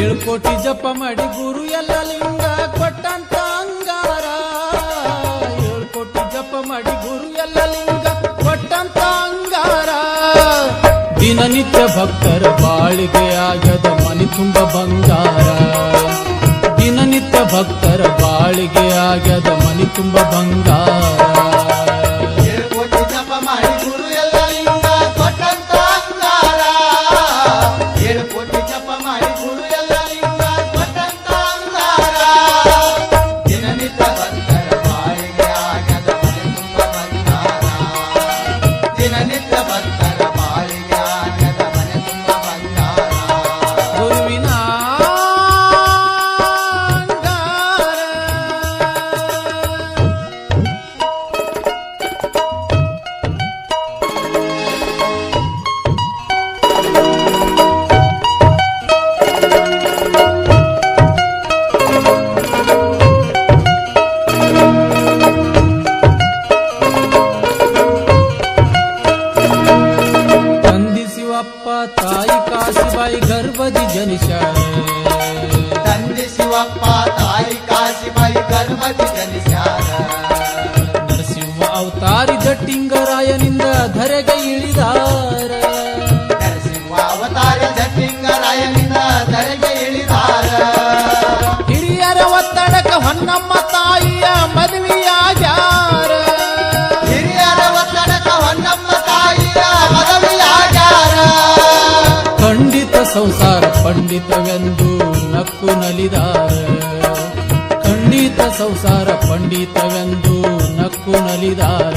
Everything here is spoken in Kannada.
7 ಕೋಟಿ ಜಪ ಮಾಡಿ ಗುರು ಎಲ್ಲ ಲಿಂಗ ಕೊಟ್ಟಂತ ಅಂಗಾರ 7 ಕೋಟಿ ಜಪ ಮಾಡಿ ಗುರು ಎಲ್ಲ ಲಿಂಗ ಕೊಟ್ಟಂತ ಅಂಗಾರ ದಿನನಿತ್ಯ ಭಕ್ತರ ಬಾಳಿಗೆ ಆಗದ ಮನಿ ತುಂಬ ಬಂಗಾರ ದಿನನಿತ್ಯ ಭಕ್ತರ ಬಾಳಿಗೆ ಆಗದ ಮನಿ ತುಂಬ ಬಂಗಾರ 7 ಕೋಟಿ ಜಪ ಮಾಡಿ ಗುರು ಎಲ್ಲ ಲಿಂಗ ಕೊಟ್ಟಂತ ಅಂಗಾರ 7 ಕೋಟಿ ಜಪ ಮಾಡಿ ಗುರು ಎಲ್ಲ ಲಿಂಗ ಕೊಟ್ಟಂತ ಅಂಗಾರ ದಿನನಿತ್ಯ ಭಕ್ತರ ಬಾಳಿಗೆ ಆಗದ ಮನಿ ತುಂಬ ಬಂಗಾರ ದಿನನಿತ್ಯ ಭಕ್ತರ ಬಾಳಿಗೆ ಆಗದ ಮನಿ ತುಂಬ ಬಂಗಾರ ಗುರುವಿನ ಶಿವಪ್ಪ ತಾಯಿ ಕಾಶಿಬಾಯಿ ಗರ್ಭದಿ ಜನಿಸ್ಯಾರ ತಂದೆ ಶಿವಪ್ಪ ತಾಯಿ ಕಾಶಿಬಾಯಿ ಗರ್ಭದಿ ಜನಿಸ್ಯಾರ ನರಸಿಂಹ ಅವತಾರಿ ಜಟ್ಟಿಂಗರಾಯನಿಂದ ಧರೆಗೆ ಇಳಿದಾರ ನರಸಿಂಹ ಅವತಾರ ಜಟ್ಟಿಂಗರಾಯನಿಂದ ಧರೆಗೆ ಇಳಿದಾರ ಹಿರಿಯರ ಒತ್ತಡಕ ಹೊನ್ನಮ್ಮ ತಾಯಿಯ ಮದುವೆಯಾಗ್ಯಾರ ಹಿರಿಯರ ಒತ್ತಡಕ ಹೊನ್ನಮ್ಮ ತಾಯಿಯ ಮದುವೆಯಾಗ್ಯಾರ ಖಂಡಿತ ಸಂಸಾರ ಪಂಡಿತವೆಂದು ನಕ್ಕು ನಲಿದಾರ ಖಂಡಿತ ಸಂಸಾರ ಪಂಡಿತವೆಂದು ನಕ್ಕು ನಲಿದಾರ